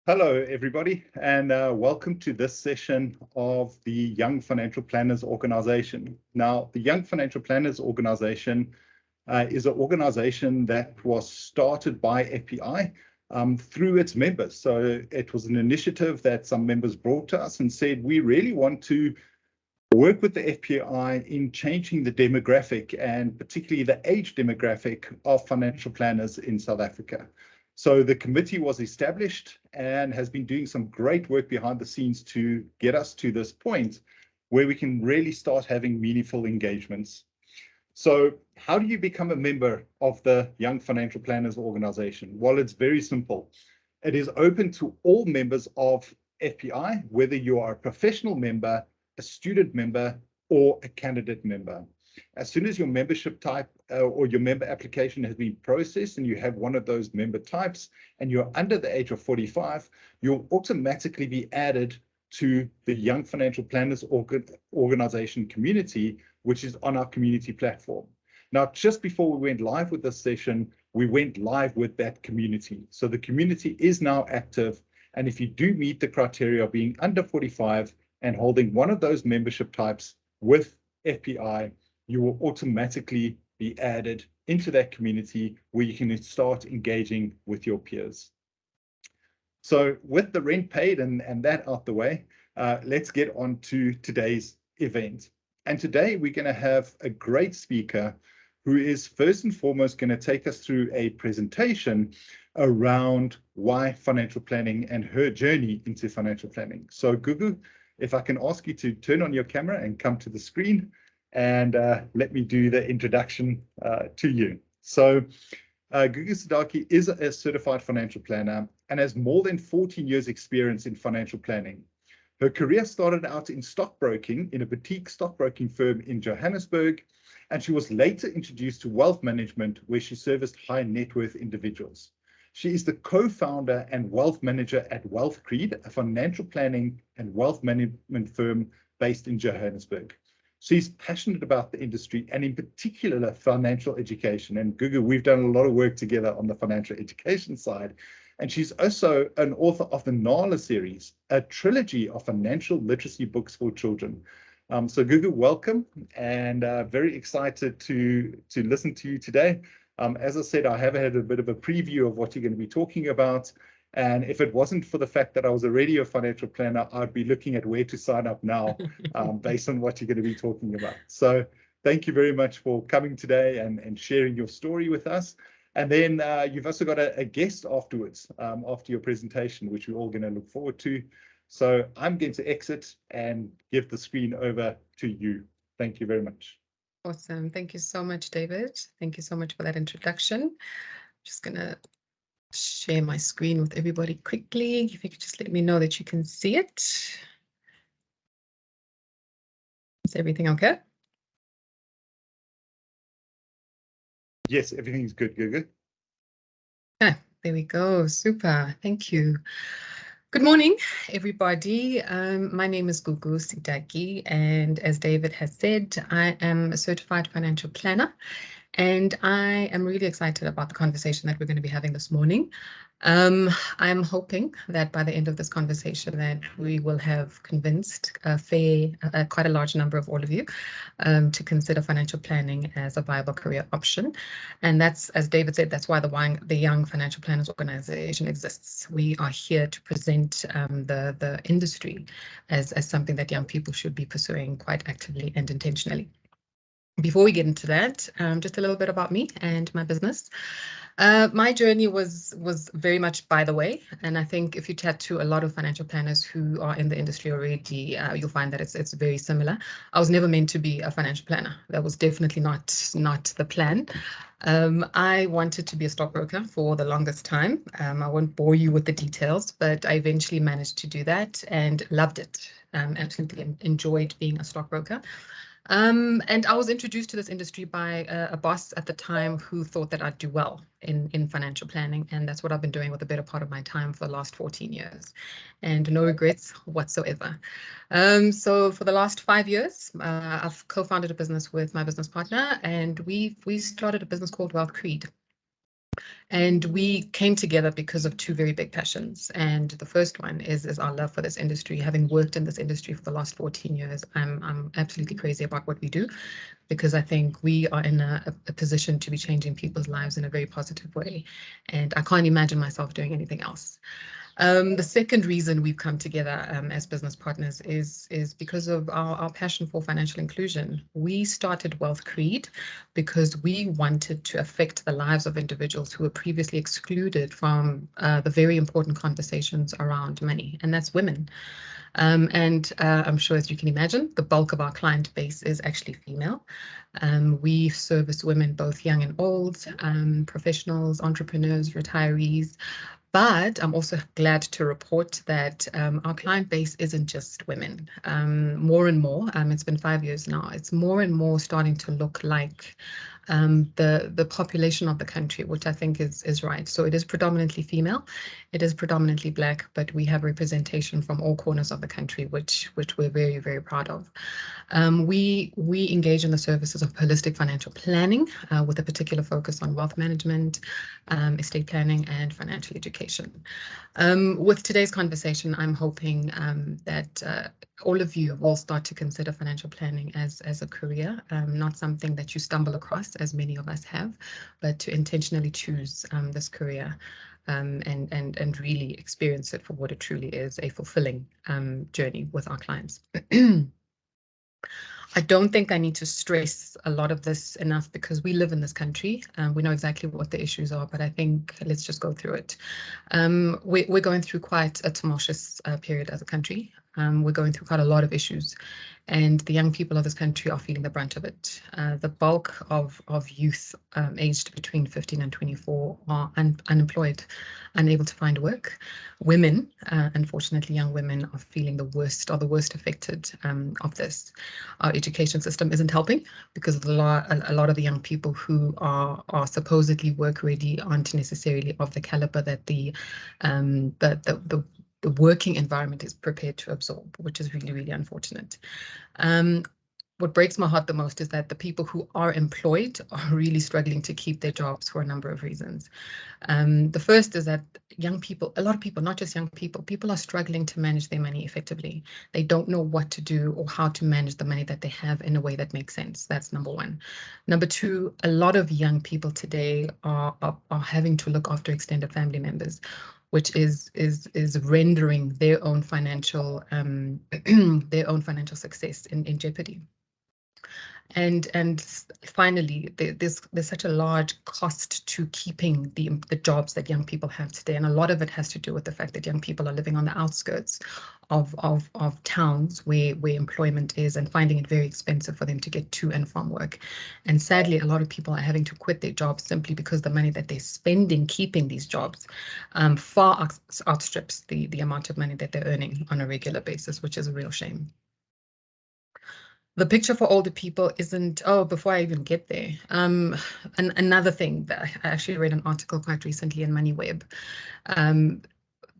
Hello, everybody, and welcome to this session of the Young Financial Planners Organization. Now, the Young Financial Planners Organization is an organization that was started by FPI through its members. So it was an initiative that some members brought to us and said, we really want to work with the FPI in changing the demographic and particularly the age demographic of financial planners in South Africa. So the committee was established and has been doing some great work behind the scenes to get us to this point where we can really start having meaningful engagements. So how do you become a member of the Young Financial Planners Organization? Well, it's very simple. It is open to all members of FPI, whether you are a professional member, a student member, or a candidate member. As soon as your membership type or your member application has been processed and you have one of those member types and you're under the age of 45, you'll automatically be added to the Young Financial Planners Organization community, which is on our community platform. Now, just before we went live with this session, we went live with that community. So the community is now active. And if you do meet the criteria of being under 45 and holding one of those membership types with FPI, you will automatically be added into that community where you can start engaging with your peers. So with the rent paid and that out the way, let's get on to today's event. And today we're going to have a great speaker who is first and foremost going to take us through a presentation around why financial planning and her journey into financial planning. So Gugu, if I can ask you to turn on your camera and come to the screen and let me do the introduction to you. So Gugu Sidaki is a certified financial planner and has more than 14 years experience in financial planning. Her career started out in stockbroking in a boutique stockbroking firm in Johannesburg, and she was later introduced to wealth management where she serviced high net worth individuals. She is the co-founder and wealth manager at Wealth Creed, a financial planning and wealth management firm based in Johannesburg. She's passionate about the industry and in particular financial education. And Gugu, we've done a lot of work together on the financial education side. And she's also an author of the Nala series, a trilogy of financial literacy books for children. So Gugu, welcome, and very excited to listen to you today. As I said, I have had a bit of a preview of what you're going to be talking about. And if it wasn't for the fact that I was already a financial planner, I'd be looking at where to sign up now based on what you're going to be talking about. So thank you very much for coming today and sharing your story with us. And then you've also got a guest afterwards, after your presentation, which we're all going to look forward to. So I'm going to exit and give the screen over to you. Thank you very much. Awesome. Thank you so much, David. Thank you so much for that introduction. Just going to share my screen with everybody quickly. If you could just let me know that you can see it. Is everything okay? Yes, everything's good, Gugu. Okay, there we go. Super. Thank you. Good morning, everybody. My name is Gugu Sidaki, and as David has said, I am a certified financial planner, and I am really excited about the conversation that we're going to be having this morning. I'm hoping that by the end of this conversation that we will have convinced quite a large number of all of you to consider financial planning as a viable career option. And that's, as David said, that's why the Young Financial Planners Organization exists. We are here to present the industry as something that young people should be pursuing quite actively and intentionally. Before we get into that, just a little bit about me and my business. My journey was very much by the way, and I think if you chat to a lot of financial planners who are in the industry already, you'll find that it's very similar. I was never meant to be a financial planner. That was definitely not the plan. I wanted to be a stockbroker for the longest time. I won't bore you with the details, but I eventually managed to do that and loved it. Absolutely enjoyed being a stockbroker. And I was introduced to this industry by a boss at the time who thought that I'd do well in financial planning. And that's what I've been doing with the better part of my time for the last 14 years. And no regrets whatsoever. So for the last 5 years, I've co-founded a business with my business partner, and we started a business called Wealth Creed. And we came together because of two very big passions. And the first one is our love for this industry. Having worked in this industry for the last 14 years, I'm absolutely crazy about what we do, because I think we are in a position to be changing people's lives in a very positive way. And I can't imagine myself doing anything else. The second reason we've come together as business partners is because of our passion for financial inclusion. We started Wealth Creed because we wanted to affect the lives of individuals who were previously excluded from the very important conversations around money, and that's women. And I'm sure, as you can imagine, the bulk of our client base is actually female. We service women, both young and old, professionals, entrepreneurs, retirees. But I'm also glad to report that our client base isn't just women. More and more, it's been 5 years now, it's more and more starting to look like the population of the country, which I think is right. So it is predominantly female, it is predominantly Black, but we have representation from all corners of the country, which we're very, very proud of. We engage in the services of holistic financial planning with a particular focus on wealth management, estate planning, and financial education. With today's conversation, I'm hoping that all of you will start to consider financial planning as a career, not something that you stumble across, as many of us have, but to intentionally choose this career and really experience it for what it truly is, a fulfilling journey with our clients. I don't think I need to stress a lot of this enough, because we live in this country. We know exactly what the issues are, but I think let's just go through it. We're going through quite a tumultuous period as a country. We're going through quite a lot of issues, and the young people of this country are feeling the brunt of it. The bulk of youth aged between 15 and 24 are unemployed, unable to find work. Women, unfortunately, young women are feeling the worst affected of this. Our education system isn't helping, because a lot of the young people who are supposedly work ready aren't necessarily of the caliber that the working environment is prepared to absorb, which is really, really unfortunate. What breaks my heart the most is that the people who are employed are really struggling to keep their jobs for a number of reasons. The first is that young people, a lot of people, not just young people, people are struggling to manage their money effectively. They don't know what to do or how to manage the money that they have in a way that makes sense. That's number one. Number two, a lot of young people today are having to look after extended family members, which is rendering their own financial their own financial success in jeopardy. And finally, there's such a large cost to keeping the jobs that young people have today, and a lot of it has to do with the fact that young people are living on the outskirts of towns where employment is, and finding it very expensive for them to get to and from work. And sadly, a lot of people are having to quit their jobs simply because the money that they're spending keeping these jobs far outstrips the amount of money that they're earning on a regular basis, which is a real shame. The picture for older people isn't, oh, before I even get there, another thing that I actually read an article quite recently in MoneyWeb,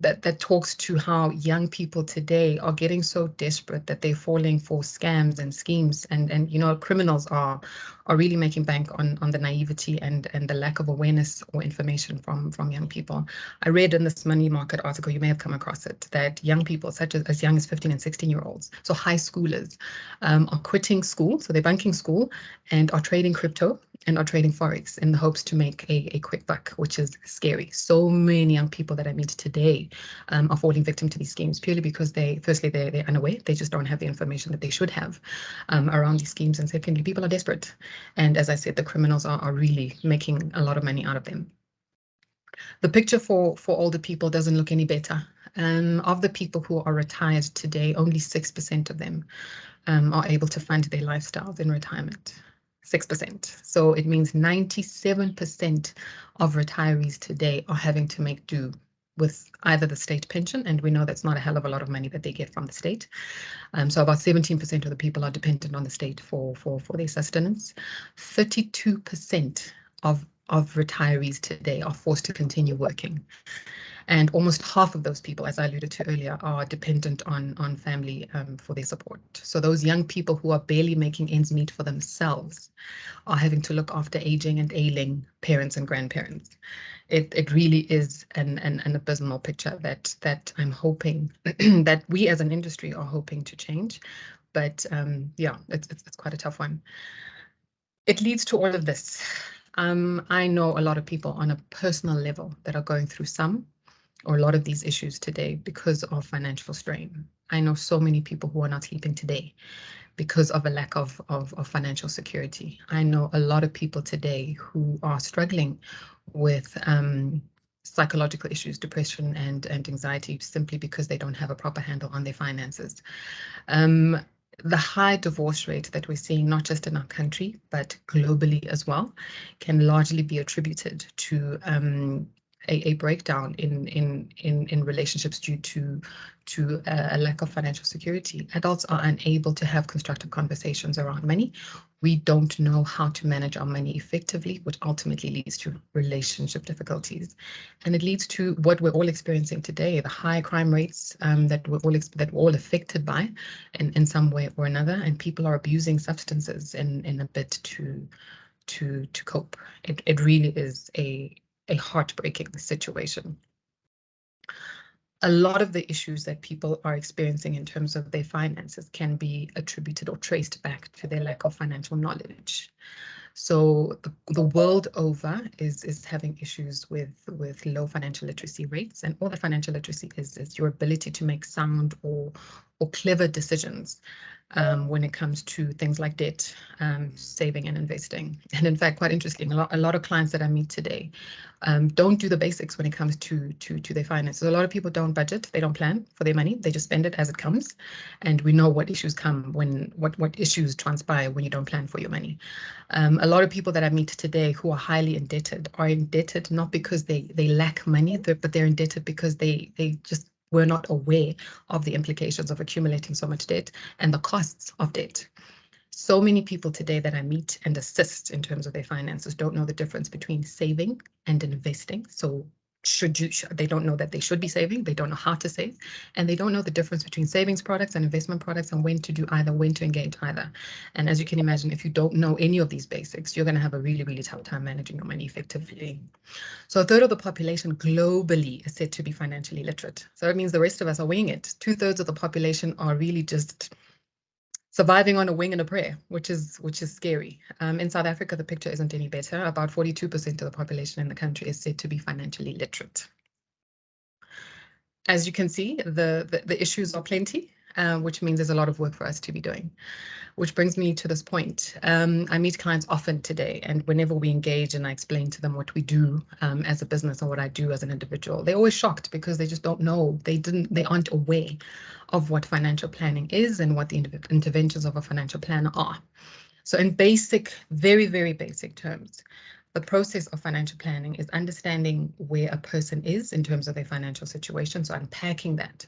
that talks to how young people today are getting so desperate that they're falling for scams and schemes, and criminals are really making bank on the naivety and the lack of awareness or information from young people. I read in this Money Market article, you may have come across it, that young people such as young as 15 and 16-year-olds, so high schoolers, are quitting school, so they're bunking school and are trading crypto and are trading Forex in the hopes to make a quick buck, which is scary. So many young people that I meet today are falling victim to these schemes purely because they're unaware. They just don't have the information that they should have around these schemes. And secondly, people are desperate. And as I said, the criminals are really making a lot of money out of them. The picture for older people doesn't look any better. Of the people who are retired today, only 6% of them are able to fund their lifestyles in retirement. 6%. So it means 97% of retirees today are having to make do with either the state pension, and we know that's not a hell of a lot of money that they get from the state. So about 17% of the people are dependent on the state for their sustenance. 32% of retirees today are forced to continue working. And almost half of those people, as I alluded to earlier, are dependent on family for their support. So those young people who are barely making ends meet for themselves are having to look after aging and ailing parents and grandparents. It really is an abysmal picture that I'm hoping that we as an industry are hoping to change. But yeah, it's quite a tough one. It leads to all of this. I know a lot of people on a personal level that are going through some or a lot of these issues today because of financial strain. I know so many people who are not sleeping today because of a lack of financial security. I know a lot of people today who are struggling with psychological issues, depression and anxiety, simply because they don't have a proper handle on their finances. The high divorce rate that we're seeing, not just in our country, but globally as well, can largely be attributed to a breakdown in relationships due to a lack of financial security. Adults are unable to have constructive conversations around money. We don't know how to manage our money effectively, which ultimately leads to relationship difficulties. And it leads to what we're all experiencing today, the high crime rates that we're all affected by in some way or another. And people are abusing substances in a bid to cope. It really is a heartbreaking situation. A lot of the issues that people are experiencing in terms of their finances can be attributed or traced back to their lack of financial knowledge. So the world over is having issues with low financial literacy rates, and all that financial literacy is your ability to make sound or clever decisions when it comes to things like debt, saving and investing. And in fact, quite interesting, a lot of clients that I meet today don't do the basics when it comes to their finances. A lot of people don't budget, they don't plan for their money, they just spend it as it comes. And we know what issues come when, what issues transpire when you don't plan for your money. A lot of people that I meet today who are highly indebted are indebted not because they lack money, but they're indebted because they just were not aware of the implications of accumulating so much debt and the costs of debt. So many people today that I meet and assist in terms of their finances don't know the difference between saving and investing. So they don't know that they should be saving, they don't know how to save, and they don't know the difference between savings products and investment products and when to do either, when to engage either. And as you can imagine, if you don't know any of these basics, you're going to have a really, really tough time managing your money effectively. So a third of the population globally is said to be financially literate. So it means the rest of us are winging it. 2/3 of the population are really just surviving on a wing and a prayer, which is scary. In South Africa, the picture isn't any better. About 42% of the population in the country is said to be financially literate. As you can see, the issues are plenty, which means there's a lot of work for us to be doing. Which brings me to this point. I meet clients often today, and whenever we engage and I explain to them what we do as a business or what I do as an individual, they're always shocked because they just don't know. They aren't aware of what financial planning is and what the interventions of a financial planner are. So in basic, very, very basic terms, the process of financial planning is understanding where a person is in terms of their financial situation. So unpacking that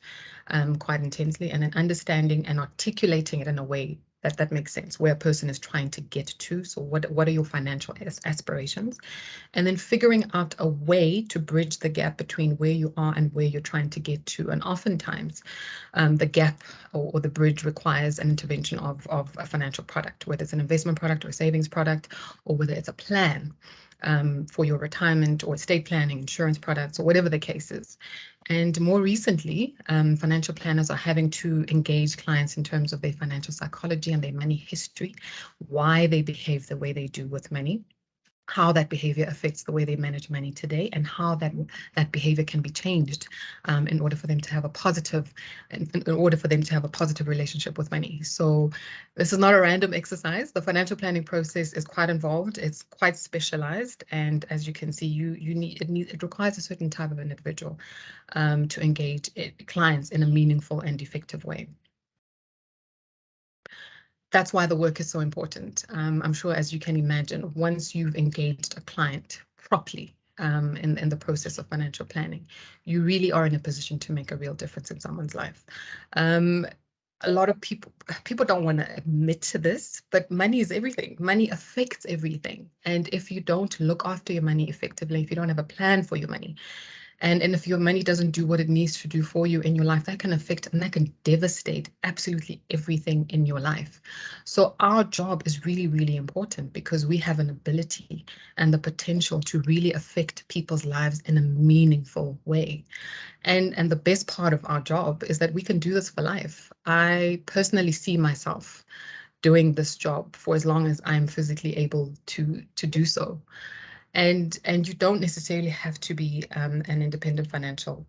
quite intensely, and then understanding and articulating it in a way that makes sense, where a person is trying to get to. So what are your financial aspirations? And then figuring out a way to bridge the gap between where you are and where you're trying to get to. And oftentimes the gap or the bridge requires an intervention of a financial product, whether it's an investment product or a savings product, or whether it's a plan for your retirement or estate planning, insurance products, or whatever the case is. And more recently, financial planners are having to engage clients in terms of their financial psychology and their money history, why they behave the way they do with money, how that behavior affects the way they manage money today, and how that behavior can be changed in order for them to have a positive relationship with money. So this is not a random exercise. The financial planning process is quite involved. It's quite specialized, and as you can see, it requires a certain type of individual to engage clients in a meaningful and effective way. That's why the work is so important. I'm sure, as you can imagine, once you've engaged a client properly in the process of financial planning, you really are in a position to make a real difference in someone's life. A lot of people don't want to admit to this, but money is everything. Money affects everything. And if you don't look after your money effectively, if you don't have a plan for your money, And if your money doesn't do what it needs to do for you in your life, that can affect and that can devastate absolutely everything in your life. So our job is really, really important because we have an ability and the potential to really affect people's lives in a meaningful way. And the best part of our job is that we can do this for life. I personally see myself doing this job for as long as I'm physically able to do so. And you don't necessarily have to be an independent financial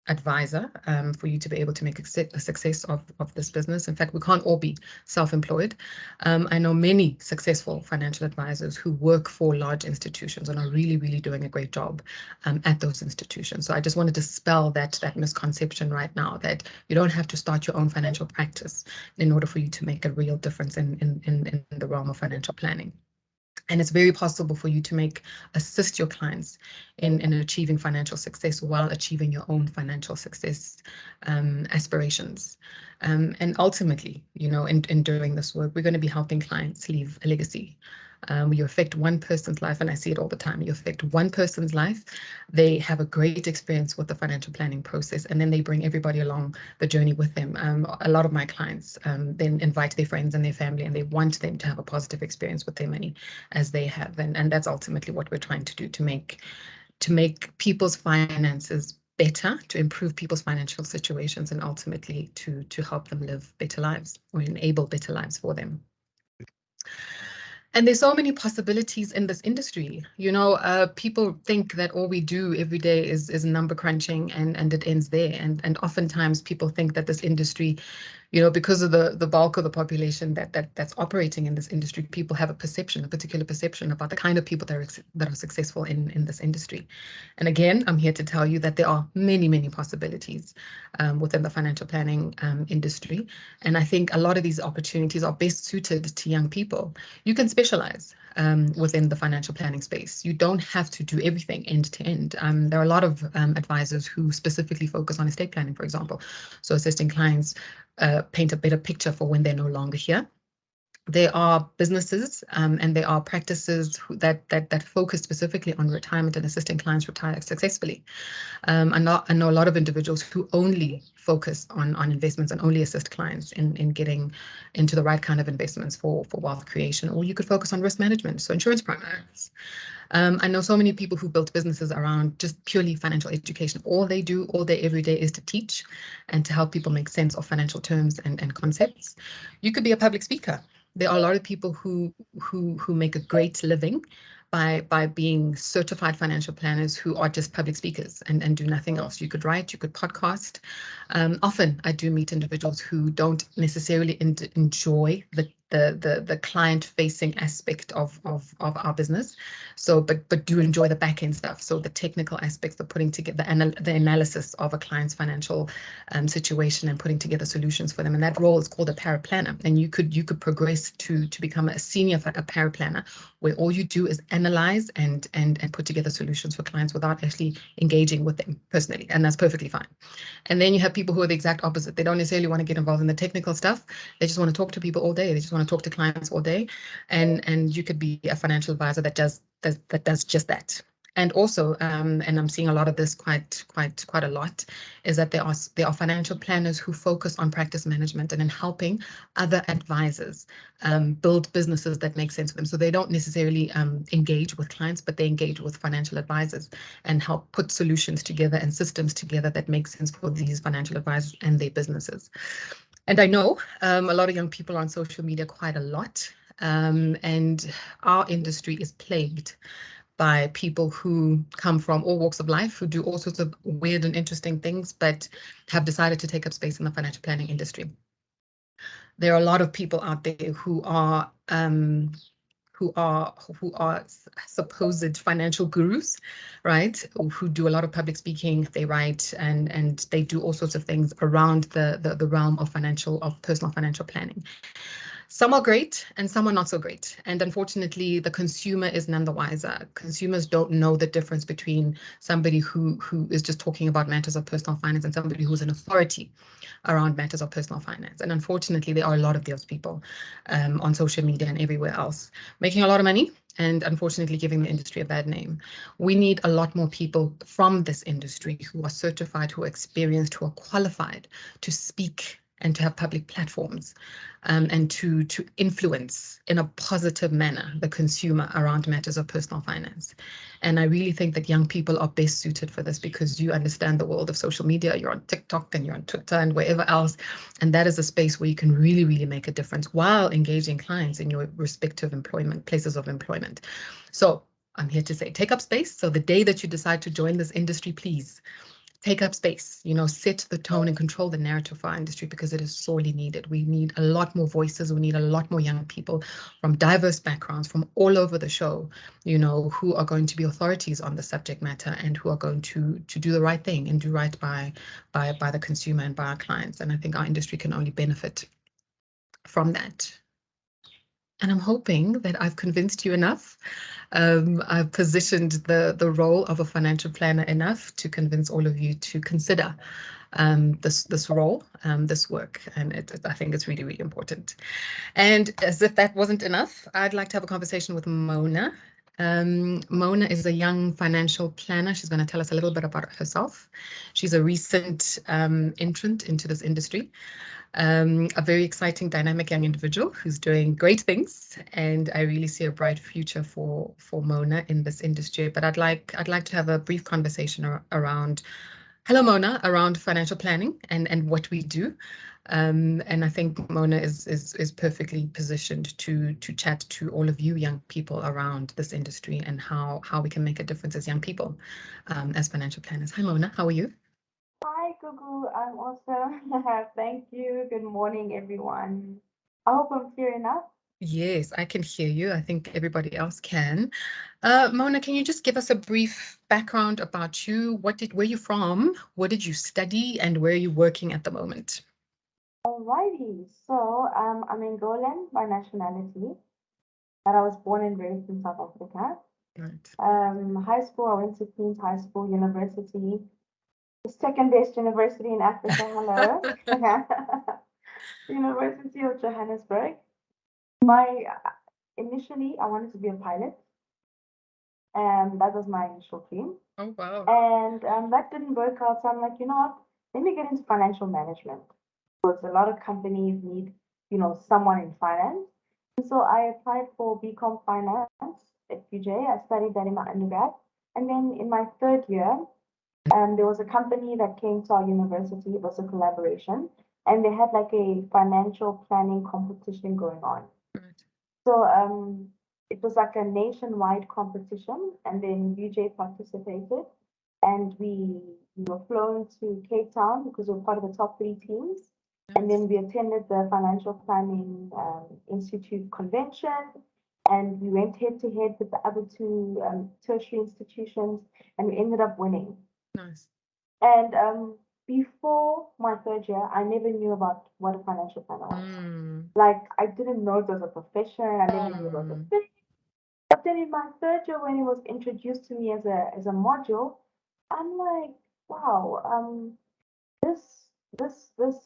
advisor for you to be able to make a success of this business. In fact, we can't all be self-employed. I know many successful financial advisors who work for large institutions and are really, really doing a great job at those institutions. So I just want to dispel that misconception right now that you don't have to start your own financial practice in order for you to make a real difference in the realm of financial planning. And it's very possible for you to assist your clients in achieving financial success while achieving your own financial success aspirations. And ultimately, in doing this work, we're going to be helping clients leave a legacy. You affect one person's life, and I see it all the time. You affect one person's life, they have a great experience with the financial planning process, and then they bring everybody along the journey with them. A lot of my clients then invite their friends and their family, and they want them to have a positive experience with their money as they have. And that's ultimately what we're trying to do, to make people's finances better, to improve people's financial situations, and ultimately to help them live better lives or enable better lives for them. And there's so many possibilities in this industry. People think that all we do every day is number crunching and it ends there. And oftentimes people think that this industry, because of the bulk of the population that's operating in this industry, people have a particular perception about the kind of people that are successful in this industry. And again, I'm here to tell you that there are many, many possibilities within the financial planning industry. And I think a lot of these opportunities are best suited to young people. You can specialize within the financial planning space. You don't have to do everything end to end. There are a lot of advisors who specifically focus on estate planning, for example. So assisting clients paint a better picture for when they're no longer here. There are businesses and there are practices that focus specifically on retirement and assisting clients retire successfully. I know a lot of individuals who only focus on investments and only assist clients in getting into the right kind of investments for wealth creation. Or you could focus on risk management, so insurance products. I know so many people who built businesses around just purely financial education. All they do all day, every day is to teach and to help people make sense of financial terms and concepts. You could be a public speaker. There are a lot of people who make a great living by being certified financial planners who are just public speakers and do nothing else. You could write, you could podcast. Often I do meet individuals who don't necessarily enjoy the client-facing aspect of our business. So, but do enjoy the back-end stuff. So the technical aspects, the putting together the analysis of a client's financial situation and putting together solutions for them. And that role is called a paraplanner. And you could progress to become a senior paraplanner, where all you do is analyze and put together solutions for clients without actually engaging with them personally. And that's perfectly fine. And then you have people who are the exact opposite. They don't necessarily want to get involved in the technical stuff. They just want to talk to people all day. They just want to talk to clients all day. And you could be a financial advisor that does just that. And also, and I'm seeing a lot of this quite a lot, is that there are financial planners who focus on practice management and in helping other advisors build businesses that make sense for them. So they don't necessarily engage with clients, but they engage with financial advisors and help put solutions together and systems together that make sense for these financial advisors and their businesses. And I know a lot of young people are on social media quite a lot, and our industry is plagued by people who come from all walks of life, who do all sorts of weird and interesting things, but have decided to take up space in the financial planning industry. There are a lot of people out there who are supposed financial gurus, right? Who do a lot of public speaking, they write and they do all sorts of things around the realm of personal financial planning. Some are great and some are not so great. And unfortunately, the consumer is none the wiser. Consumers don't know the difference between somebody who is just talking about matters of personal finance and somebody who's an authority around matters of personal finance. And unfortunately, there are a lot of those people on social media and everywhere else making a lot of money and unfortunately giving the industry a bad name. We need a lot more people from this industry who are certified, who are experienced, who are qualified to speak and to have public platforms and to influence in a positive manner the consumer around matters of personal finance. And I really think that young people are best suited for this because you understand the world of social media. You're on TikTok and you're on Twitter and wherever else. And that is a space where you can really, really make a difference while engaging clients in your respective places of employment. So I'm here to say, take up space. So the day that you decide to join this industry, please take up space, set the tone and control the narrative for our industry because it is sorely needed. We need a lot more voices. We need a lot more young people from diverse backgrounds from all over the show, who are going to be authorities on the subject matter and who are going to do the right thing and do right by the consumer and by our clients. And I think our industry can only benefit from that. And I'm hoping that I've convinced you enough. I've positioned the role of a financial planner enough to convince all of you to consider this role, this work. And I think it's really, really important. And as if that wasn't enough, I'd like to have a conversation with Mona. Mona is a young financial planner. She's going to tell us a little bit about herself. She's a recent entrant into this industry. A very exciting, dynamic young individual who's doing great things, and I really see a bright future for Mona in this industry. But I'd like to have a brief conversation around, hello Mona, around financial planning and what we do. And I think Mona is perfectly positioned to chat to all of you young people around this industry and how we can make a difference as young people, as financial planners. Hi Mona, how are you? Hi, Gugu. I'm awesome. Thank you. Good morning, everyone. I hope I'm clear enough. Yes, I can hear you. I think everybody else can. Mona, can you just give us a brief background about you? Where you from? What did you study? And where are you working at the moment? Alrighty. So, I'm Angolan by nationality, but I was born and raised in South Africa. Right. High school, I went to Queen's High School, university, the second best university in Africa. Hello. University of Johannesburg. My Initially, I wanted to be a pilot. That was my initial dream. Oh, wow. And that didn't work out. So I'm like, you know what? Let me get into financial management because a lot of companies need, someone in finance. And so I applied for BCom Finance at UJ. I studied that in my undergrad. And then in my third year, there was a company that came to our university. It was a collaboration. And they had like a financial planning competition going on. Right. So it was like a nationwide competition, and then UJ participated, and we were flown to Cape Town because we were part of the top three teams. And Nice. then we attended the Financial Planning Institute convention, and we went head to head with the other two tertiary institutions, and we ended up winning. Nice. And before my third year, I never knew about what a financial planner was. Mm. Like I didn't know it was a profession. I never knew it was a thing. But then in my third year, when it was introduced to me as a module, I'm like, wow, this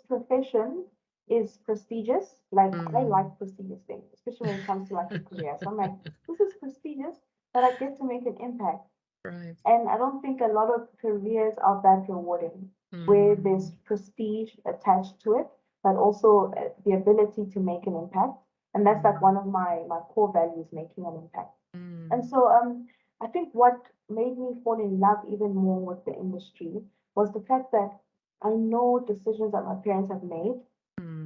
profession is prestigious. Like I like prestigious things, especially when it comes to like a career. So I'm like, this is prestigious, but I get to make an impact. Right. And I don't think a lot of careers are that rewarding, where there's prestige attached to it, but also the ability to make an impact. And that's like one of my core values, making an impact. And so I think what made me fall in love even more with the industry was the fact that I know decisions that my parents have made.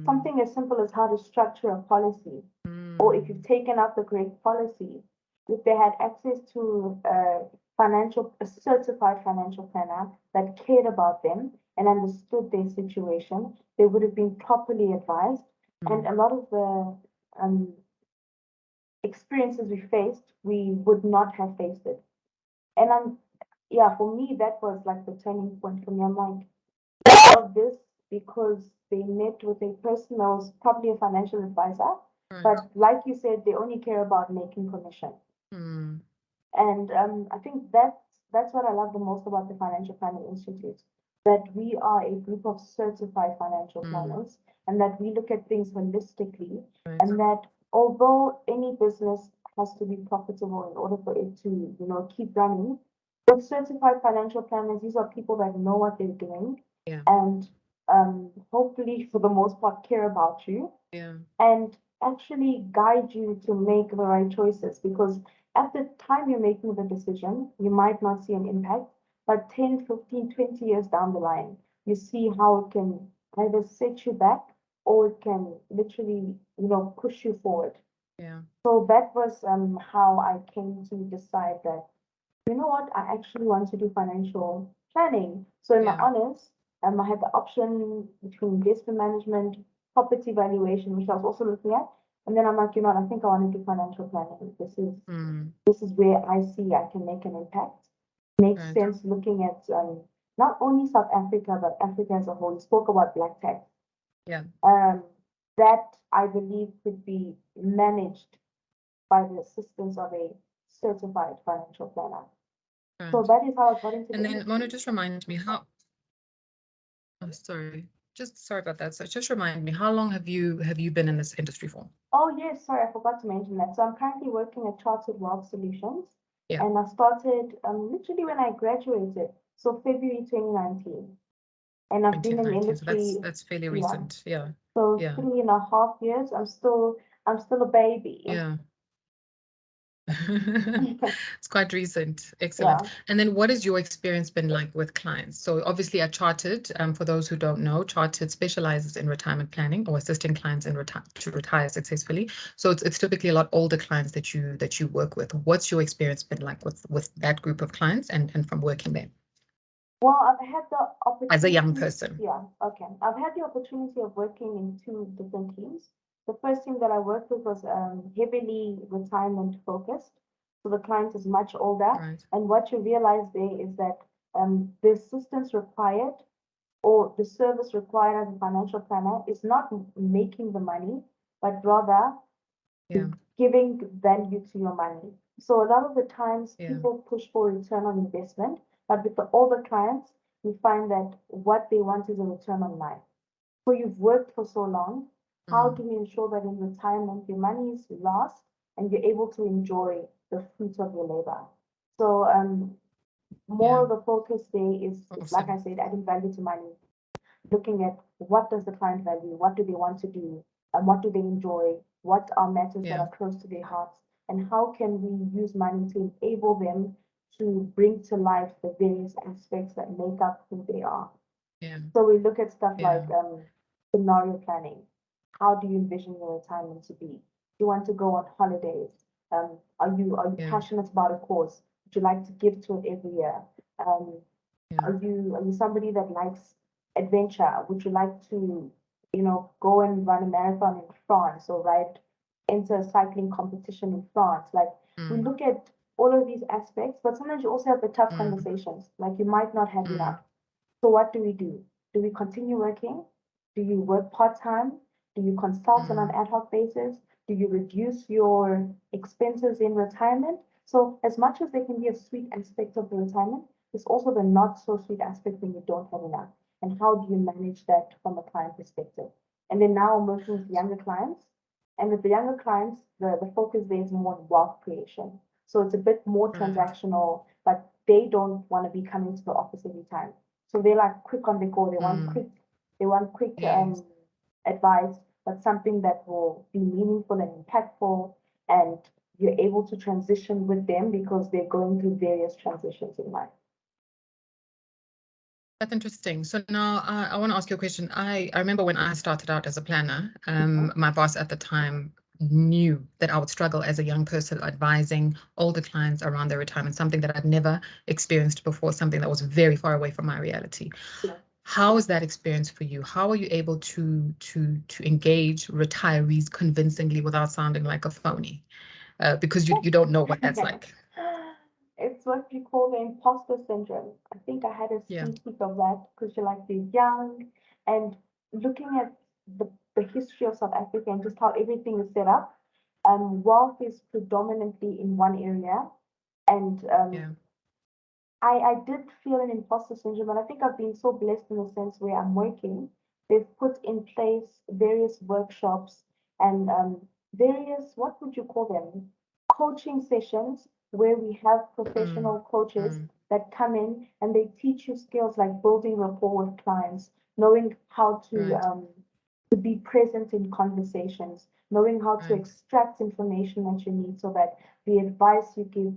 Something as simple as how to structure a policy, or if you've taken up the correct policy, if they had access to a certified financial planner that cared about them and understood their situation, they would have been properly advised. And a lot of the um, experiences we faced, we would not have faced it. And yeah, for me, that was like the turning point for me. I'm like, of this because they met with a person that was probably a financial advisor Right. But like you said, they only care about making commission. Mm. And I think that's what I love the most about the Financial Planning Institute, that we are a group of certified financial planners, and that we look at things holistically, Right. and that although any business has to be profitable in order for it to, keep running, with certified financial planners, these are people that know what they're doing, Yeah. and hopefully, for the most part, care about you. Yeah. And actually guide you to make the right choices, because at the time you're making the decision, you might not see an impact, but 10, 15, 20 years down the line, you see how it can either set you back or it can literally, push you forward. Yeah. So that was how I came to decide that, you know what, I actually want to do financial planning. So in my Yeah. honors, I had the option between investment management, property valuation, which I was also looking at. And then I'm like, you know what, I think I want to do financial planning. This is where I see I can make an impact. Makes Right. sense looking at not only South Africa, but Africa as a whole. You spoke about black tax. Yeah. That I believe could be managed by the assistance of a certified financial planner. So Right. that is how I got into And the then industry. Mona, just remind me how. Oh, sorry. Just sorry about that. So just remind me, how long have you been in this industry for? Oh yes, sorry, I forgot to mention that. So I'm currently working at Chartered Wealth Solutions, Yeah. and I started literally when I graduated, so February 2019, and I've been in the 2019. So industry, that's fairly yeah, recent. Yeah. so Yeah. 3.5 years. I'm still a baby. Yeah. It's quite recent. Excellent. Yeah. And then what has your experience been like with clients? So obviously at Chartered, for those who don't know, Chartered specializes in retirement planning or assisting clients to retire successfully. So it's typically a lot older clients that you work with. What's your experience been like with that group of clients and from working there Well, I've had the opportunity. as a young person? Yeah, okay. I've had the opportunity of working in two different teams. The first team that I worked with was heavily retirement focused. So the client is much older. Right. And what you realize there is that the assistance required or the service required as a financial planner is not making the money, but rather Yeah. giving value to your money. So a lot of the times Yeah. people push for return on investment, but with the older clients, we find that what they want is a return on life. So you've worked for so long. How do we ensure that in retirement your money is last and you're able to enjoy the fruits of your labor? So more Yeah. of the focus there is, like I said, adding value to money, looking at what does the client value, what do they want to do, and what do they enjoy, what are matters that Yeah. are close to their hearts, and how can we use money to enable them to bring to life the various aspects that make up who they are. Yeah. So we look at stuff Yeah. like scenario planning. How do you envision your retirement to be? Do you want to go on holidays? Are you Yeah. passionate about a cause? Would you like to give to it every year? Yeah. Are you somebody that likes adventure? Would you like to, go and run a marathon in France or enter a cycling competition in France? Like we look at all of these aspects, but sometimes you also have the tough conversations. Like you might not have enough. So what do we do? Do we continue working? Do you work part-time? Do you consult on an ad hoc basis? Do you reduce your expenses in retirement? So as much as there can be a sweet aspect of the retirement, there's also the not so sweet aspect when you don't have enough. And how do you manage that from a client perspective? And then now I'm working with younger clients. And with the younger clients, the focus there is more on wealth creation. So it's a bit more transactional, but they don't want to be coming to the office every time. So they're like quick on the go. They want quick Yes. advice, but something that will be meaningful and impactful, and you're able to transition with them because they're going through various transitions in life. That's interesting. So now I want to ask you a question. I remember when I started out as a planner, my boss at the time knew that I would struggle as a young person advising older clients around their retirement, something that I'd never experienced before, something that was very far away from my reality. Yeah. How is that experience for you? How are you able to engage retirees convincingly without sounding like a phony? Because you don't know what that's like. It's what you call the imposter syndrome. I think I had a Yeah. sneak peek of that because you're like, you're young and looking at the the history of South Africa and just how everything is set up, wealth is predominantly in one area. And I did feel an imposter syndrome, and I think I've been so blessed in the sense where I'm working. They've put in place various workshops and various, what would you call them? Coaching sessions where we have professional coaches that come in and they teach you skills like building rapport with clients, knowing how to be present in conversations, knowing how to extract information that you need so that the advice you give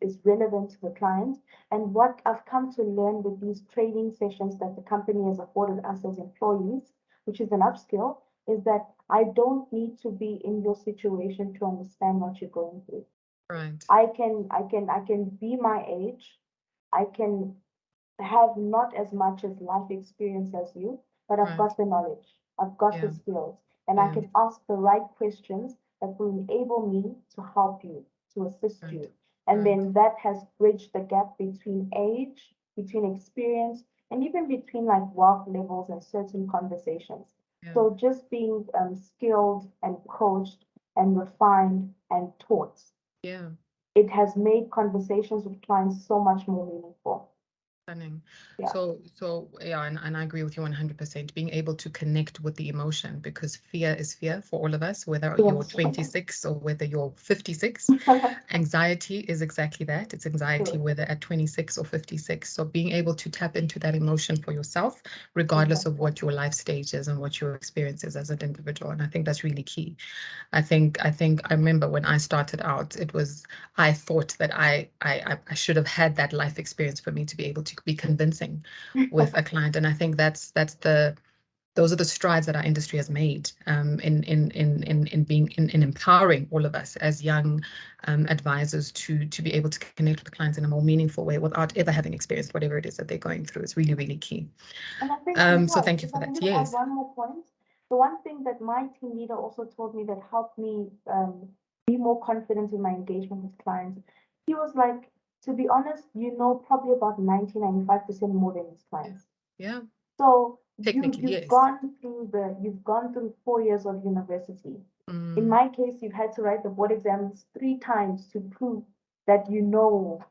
is relevant to the client. And what I've come to learn with these training sessions that the company has afforded us as employees, which is an upskill, is that I don't need to be in your situation to understand what you're going through. Right. I can be my age. I can have not as much as life experience as you, but I've got the knowledge. I've got the skills, and I can ask the right questions that will enable me to help you, to assist you. And then that has bridged the gap between age, between experience, and even between like wealth levels and certain conversations. So just being skilled and coached and refined and taught, it has made conversations with clients so much more meaningful. Stunning. Yeah. So yeah, and I agree with you 100%. Being able to connect with the emotion, because fear is fear for all of us, whether you're 26 or whether you're 56. Anxiety is exactly that. It's anxiety whether at 26 or 56. So being able to tap into that emotion for yourself, regardless of what your life stage is and what your experience is as an individual. And I think that's really key. I think I remember when I started out, I thought that I should have had that life experience for me to be able to be convincing with a client. And I think those are the strides that our industry has made in empowering all of us as young advisors to be able to connect with clients in a more meaningful way without ever having experienced whatever it is that they're going through. It's really, really key. And I think so thank you for that. Yes. One more point. The one thing that my team leader also told me that helped me be more confident in my engagement with clients, he was like, to be honest, you know probably about 90-95% more than his clients. Yeah. So Technically, you've gone through 4 years of university. In my case, you've had to write the board exams 3 times to prove that you know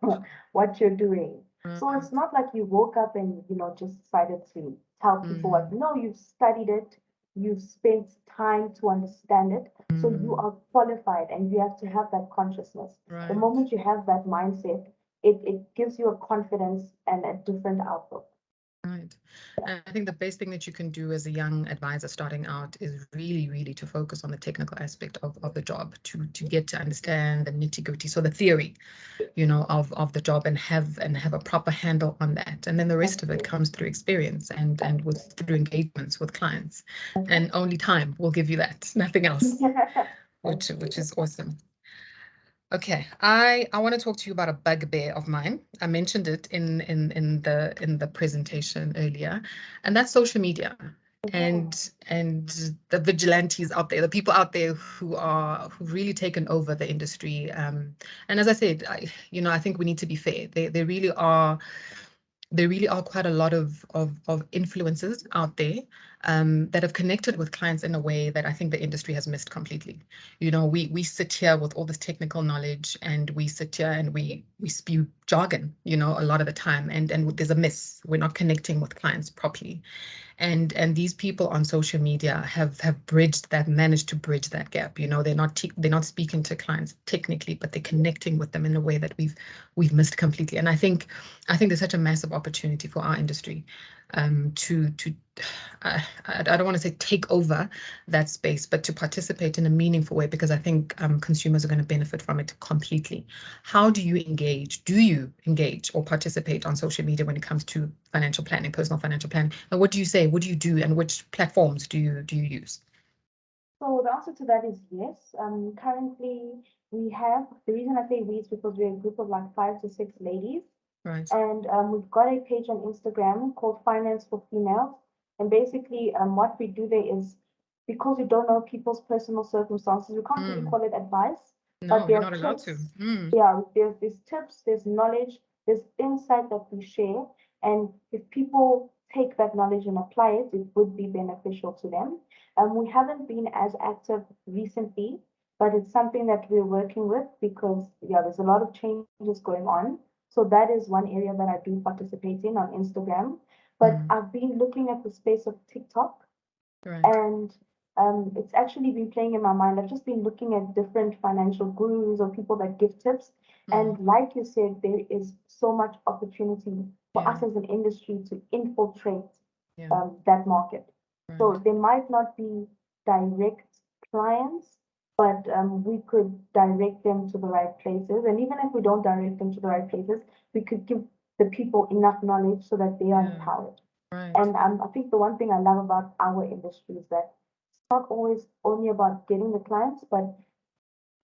what you're doing. So it's not like you woke up and just decided to tell people what. No, you've studied it, you've spent time to understand it. So you are qualified, and you have to have that consciousness. The moment you have that mindset, it gives you a confidence and a different outlook. Right. And I think the best thing that you can do as a young advisor starting out is really, really to focus on the technical aspect of the job, to get to understand the nitty-gritty, so the theory, of the job, and have a proper handle on that. And then the rest of it comes through experience and through engagements with clients. And only time will give you that, nothing else, which is awesome. Okay, I want to talk to you about a bugbear of mine. I mentioned it in the presentation earlier, and that's social media and the vigilantes out there, the people out there who've really taken over the industry. And as I said, I think we need to be fair. There really are quite a lot of influencers out there that have connected with clients in a way that I think the industry has missed completely. We sit here with all this technical knowledge, and we sit here and we spew jargon, a lot of the time, and there's a miss. We're not connecting with clients properly. And these people on social media have managed to bridge that gap. They're not speaking to clients technically, but they're connecting with them in a way that we've missed completely. And I think there's such a massive opportunity for our industry to I don't want to say take over that space, but to participate in a meaningful way, because I think consumers are going to benefit from it completely. How do you engage? Do you engage or participate on social media when it comes to financial planning, personal financial planning? And what do you say? What do you do? And which platforms do you use? So the answer to that is yes. Currently, the reason I say we is because we're a group of like 5 to 6 ladies. Right. And we've got a page on Instagram called Finance for Females. And basically, what we do there is, because we don't know people's personal circumstances, we can't really call it advice. No, but there you're are not allowed tips. to. Yeah, there's tips, there's knowledge, there's insight that we share. And if people take that knowledge and apply it, it would be beneficial to them. We haven't been as active recently, but it's something that we're working with because, yeah, there's a lot of changes going on. So that is one area that I do participate in on Instagram. But I've been looking at the space of TikTok, Right. and it's actually been playing in my mind. I've just been looking at different financial gurus or people that give tips. And like you said, there is so much opportunity for us as an industry to infiltrate that market. So there might not be direct clients, but we could direct them to the right places. And even if we don't direct them to the right places, we could give the people enough knowledge so that they are empowered. Right. And I think the one thing I love about our industry is that it's not always only about getting the clients, but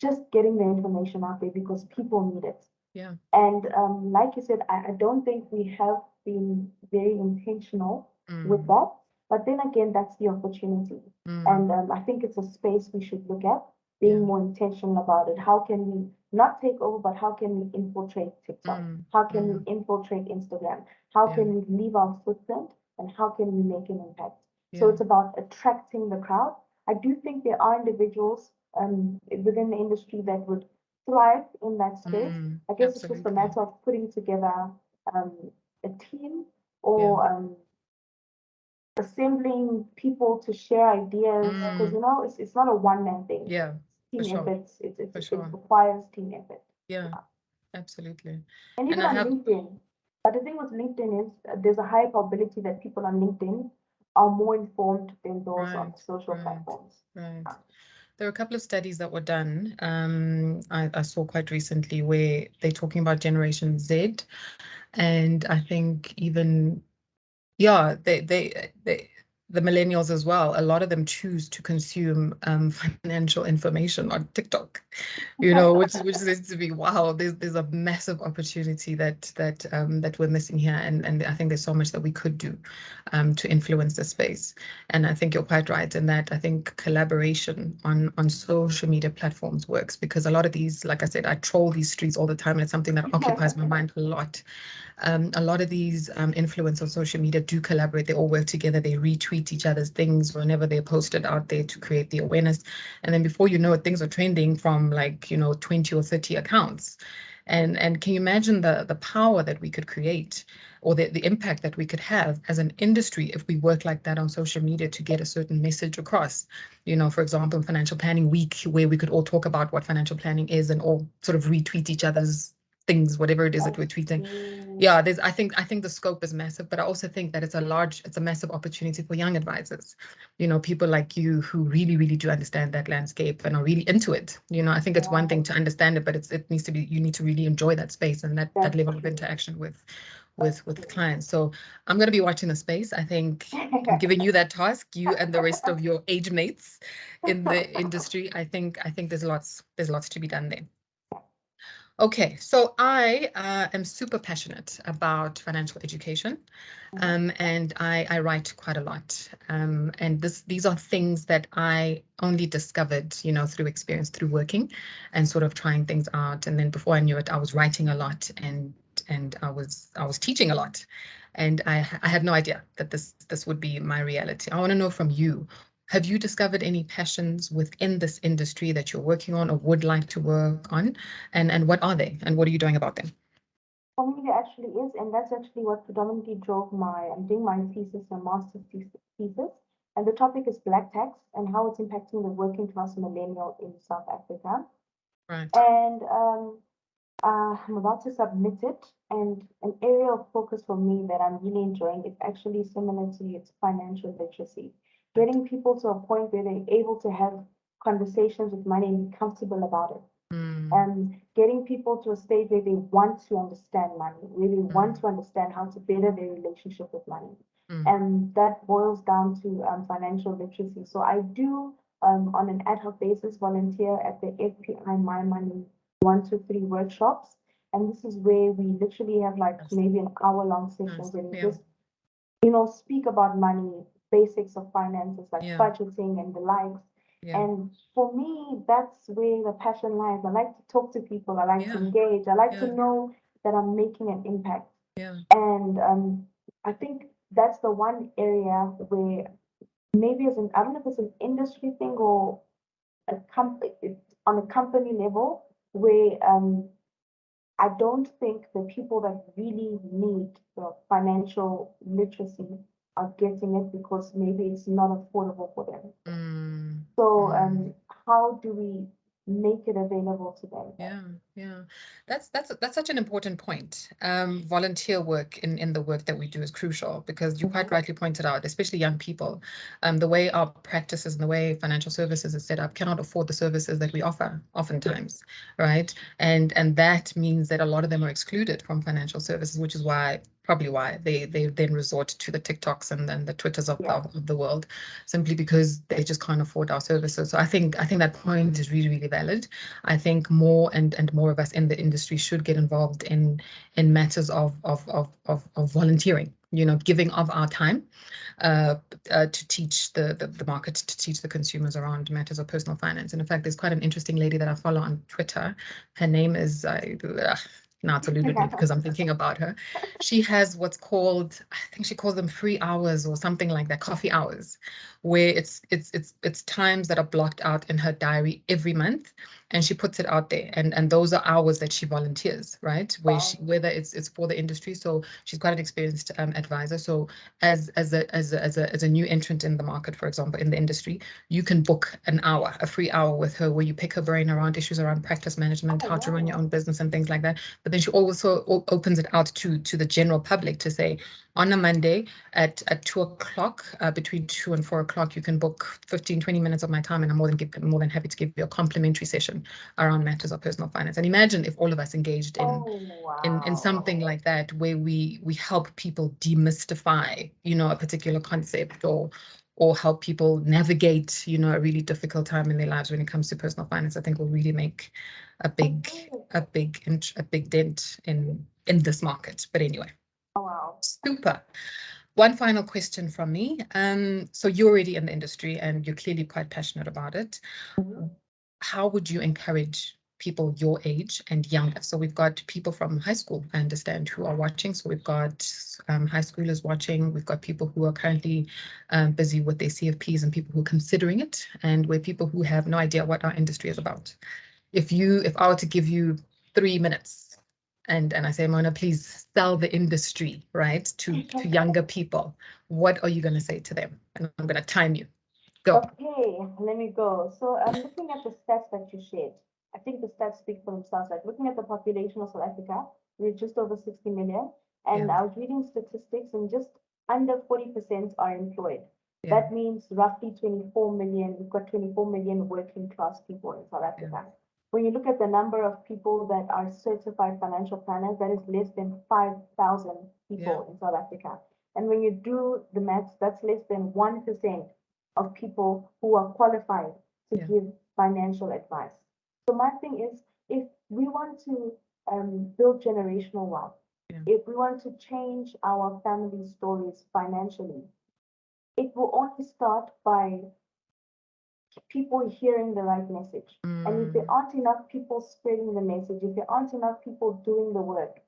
just getting the information out there because people need it. Yeah. And like you said, I don't think we have been very intentional with that. But then again, that's the opportunity. And I think it's a space we should look at, being more intentional about it. How can we not take over, but how can we infiltrate TikTok? How can we infiltrate Instagram? How can we leave our footprint? And how can we make an impact? So it's about attracting the crowd. I do think there are individuals within the industry that would thrive in that space. I guess it's just a matter of putting together a team or assembling people to share ideas because it's not a one-man thing. Yeah, Team sure. efforts. It requires team effort. Yeah, absolutely. And even on LinkedIn. But the thing with LinkedIn is there's a high probability that people on LinkedIn are more informed than those on social platforms. Right. There are a couple of studies that were done. I saw quite recently where they're talking about Generation Z, and I think even the millennials as well. A lot of them choose to consume financial information on TikTok, which seems to be wow. There's a massive opportunity that we're missing here, and I think there's so much that we could do to influence the space. And I think you're quite right in that. I think collaboration on social media platforms works because a lot of these, like I said, I troll these streets all the time, and it's something that occupies my mind a lot. A lot of these influencers on social media do collaborate. They all work together. They retweet each other's things whenever they're posted out there to create the awareness. And then before you know it, things are trending from 20 or 30 accounts. And can you imagine the power that we could create or the impact that we could have as an industry if we work like that on social media to get a certain message across? For example, Financial Planning Week, where we could all talk about what financial planning is and all sort of retweet each other's things, whatever it is that we're tweeting. Yeah, I think the scope is massive, but I also think that it's a massive opportunity for young advisors, people like you who really, really do understand that landscape and are really into it. I think it's one thing to understand it, but it needs to be, you need to really enjoy that space and that level of interaction with clients. So I'm going to be watching the space. I think I'm giving you that task, you and the rest of your age mates in the industry. I think there's lots to be done there. Okay, so I am super passionate about financial education, and I write quite a lot. And these are things that I only discovered, through experience, through working, and sort of trying things out. And then before I knew it, I was writing a lot, and I was teaching a lot, and I had no idea that this would be my reality. I want to know from you. Have you discovered any passions within this industry that you're working on or would like to work on? And what are they? And what are you doing about them? For me, there actually is, and that's actually what predominantly drove I'm doing my thesis, my master's thesis, and the topic is black tax and how it's impacting the working class millennial in South Africa. Right. And I'm about to submit it, and an area of focus for me that I'm really enjoying is actually similar to it's financial literacy, getting people to a point where they're able to have conversations with money and be comfortable about it. Getting people to a stage where they want to understand money, where they want to understand how to better their relationship with money. And that boils down to financial literacy. So I do, on an ad hoc basis, volunteer at the FPI My Money 1, 2, 3 workshops. And this is where we literally have maybe an hour-long sessions and we just, speak about money, basics of finances like budgeting and the likes. And for me, that's where the passion lies. I like to talk to people. I like to engage. I like to know that I'm making an impact. And I think that's the one area where maybe I don't know if it's an industry thing or on a company level where I don't think the people that really need the financial literacy are getting it because maybe it's not affordable for them. So how do we make it available to them? Yeah. That's such an important point. Volunteer work in the work that we do is crucial because you quite rightly pointed out, especially young people, the way our practices and the way financial services is set up cannot afford the services that we offer oftentimes, right? And that means that a lot of them are excluded from financial services, which is probably why they then resort to the TikToks and then the Twitters of the world, simply because they just can't afford our services. So I think that point is really, really valid. I think more and more of us in the industry should get involved in matters of volunteering, giving of our time to teach the market, to teach the consumers around matters of personal finance. And in fact, there's quite an interesting lady that I follow on Twitter. Her name is now it's eluded me because I'm thinking about her. She has what's called, I think she calls them free hours or something like that, coffee hours, where it's times that are blocked out in her diary every month, and she puts it out there, and those are hours that she volunteers, right? Whether it's for the industry. So she's quite an experienced advisor. So as a new entrant in the market, for example, in the industry, you can book a free hour with her where you pick her brain around issues around practice management, how to run your own business and things like that. But then she also opens it out to the general public to say, on a Monday at 2 o'clock, between 2 and 4 o'clock, you can book 15-20 minutes of my time, and I'm more than happy to give you a complimentary session around matters of personal finance. And imagine if all of us engaged in something like that, where we help people demystify, a particular concept, or help people navigate, a really difficult time in their lives when it comes to personal finance. I think will really make a big dent in this market. But anyway. Oh, wow. Super. One final question from me. So you're already in the industry and you're clearly quite passionate about it. How would you encourage people your age and younger? So we've got people from high school, I understand, who are watching. So we've got high schoolers watching. We've got people who are currently busy with their CFPs and people who are considering it. And we're people who have no idea what our industry is about. If I were to give you 3 minutes, and I say, Mona, please sell the industry, right, to younger people, what are you going to say to them? And I'm going to time you. Go. Okay, let me go. So I'm looking at the stats that you shared. I think the stats speak for themselves. Like looking at the population of South Africa, we're just over 60 million. And I was reading statistics, and just under 40% are employed. That means roughly 24 million. We've got 24 million working class people in South Africa. When you look at the number of people that are certified financial planners, that is less than 5,000 people in South Africa. And when you do the maths, that's less than 1% of people who are qualified to give financial advice. So my thing is, if we want to build generational wealth, if we want to change our family stories financially, it will only start by people hearing the right message. And if there aren't enough people spreading the message, if there aren't enough people doing the work,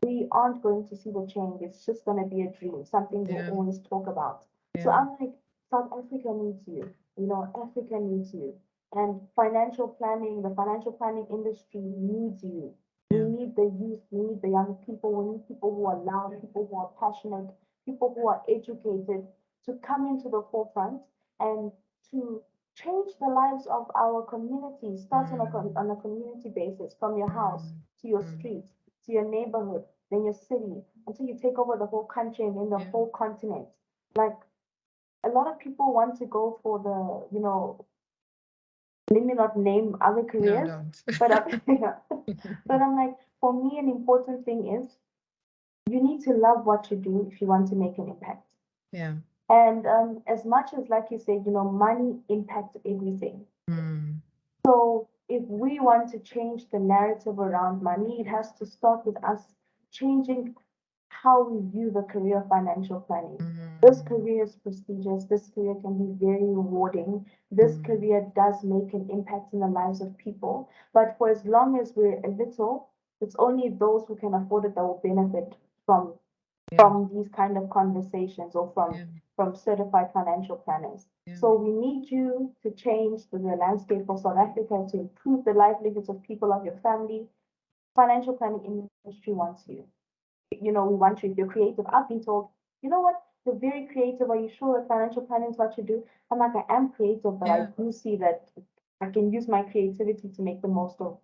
we aren't going to see the change. It's just going to be a dream, something we'll always talk about. So I'm like, South Africa needs you. Africa needs you. And financial planning, the financial planning industry needs you. We need the youth, we need the young people, we need people who are loud, people who are passionate, people who are educated to come into the forefront and to change the lives of our community. Start on a community basis, from your house to your street, to your neighborhood, then your city, until you take over the whole country and then the whole continent. Like, a lot of people want to go for the, let me not name other careers, but I'm like, for me, an important thing is you need to love what you do if you want to make an impact. Yeah. And as much as, like you said, money impacts everything. So if we want to change the narrative around money, it has to start with us changing how we view the career of financial planning. This career is prestigious. This career can be very rewarding. This career does make an impact in the lives of people. But for as long as we're a little, it's only those who can afford it that will benefit from from these kind of conversations or from certified financial planners. So we need you to change the landscape of South Africa, to improve the livelihoods of people of your family. Financial planning industry wants you. We want you. If you're creative, I've been told, you know what, you're very creative. Are you sure that financial planning is what you do? I'm like, I am creative, but I do see that I can use my creativity to make the most of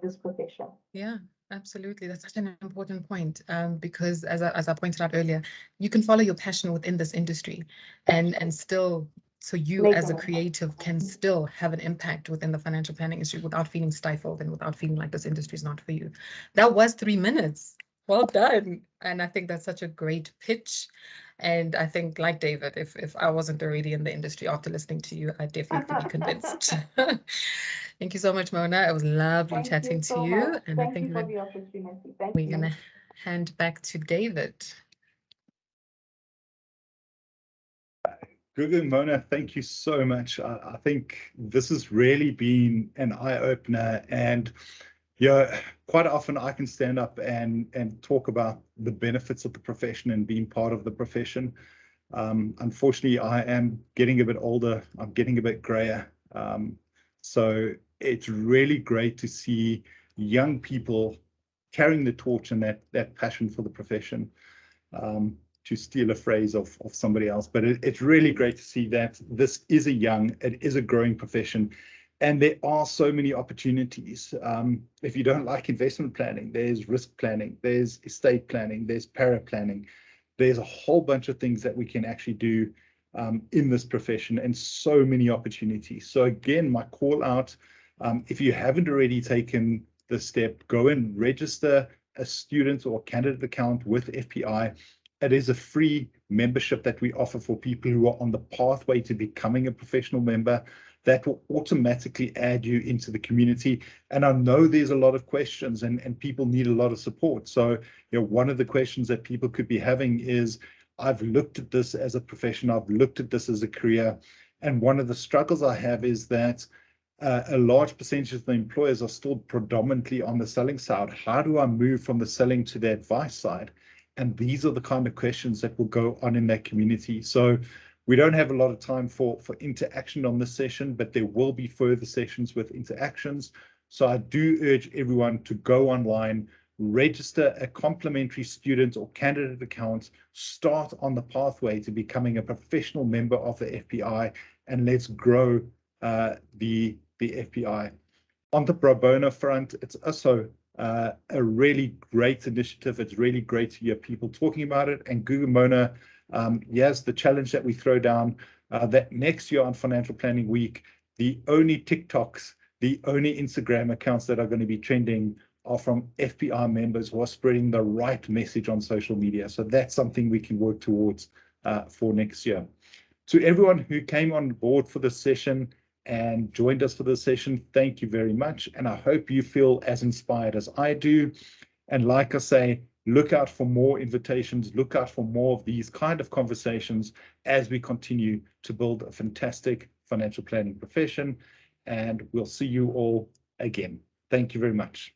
this profession. Yeah, absolutely. That's such an important point, because as I pointed out earlier, you can follow your passion within this industry and still, so you as a creative can still have an impact within the financial planning industry without feeling stifled and without feeling like this industry is not for you. That was 3 minutes. Well done. And I think that's such a great pitch. And I think, like David, if I wasn't already in the industry after listening to you, I'd definitely be convinced. Thank you so much, Mona. It was lovely chatting to you. And thank you for the opportunity. Thank you. We're going to hand back to David. Gugu, Mona, thank you so much. I think this has really been an eye-opener, and quite often I can stand up and talk about the benefits of the profession and being part of the profession. Unfortunately, I am getting a bit older. I'm getting a bit grayer. So it's really great to see young people carrying the torch and that passion for the profession. To steal a phrase of somebody else, but it's really great to see that this is it is a growing profession, and there are so many opportunities. If you don't like investment planning, there's risk planning, there's estate planning, there's para planning. There's a whole bunch of things that we can actually do in this profession, and so many opportunities. So again, my call out, if you haven't already taken the step, go and register a student or candidate account with FPI. It is a free membership that we offer for people who are on the pathway to becoming a professional member. That will automatically add you into the community. And I know there's a lot of questions and people need a lot of support. So, one of the questions that people could be having is, I've looked at this as a profession, I've looked at this as a career. And one of the struggles I have is that a large percentage of the employers are still predominantly on the selling side. How do I move from the selling to the advice side? And these are the kind of questions that will go on in that community. So we don't have a lot of time for interaction on this session, but there will be further sessions with interactions. So I do urge everyone to go online, register a complimentary student or candidate account, start on the pathway to becoming a professional member of the FPI, and let's grow the FPI. On the pro bono front, it's also a really great initiative. It's really great to hear people talking about it. And Gugu, Mona, yes, the challenge that we throw down, that next year on Financial Planning Week, the only TikToks, the only Instagram accounts that are going to be trending are from FPI members who are spreading the right message on social media. So that's something we can work towards for next year. To everyone who came on board for this session and joined us for this session, thank you very much. And I hope you feel as inspired as I do. And like I say, look out for more invitations, look out for more of these kind of conversations as we continue to build a fantastic financial planning profession. And we'll see you all again. Thank you very much.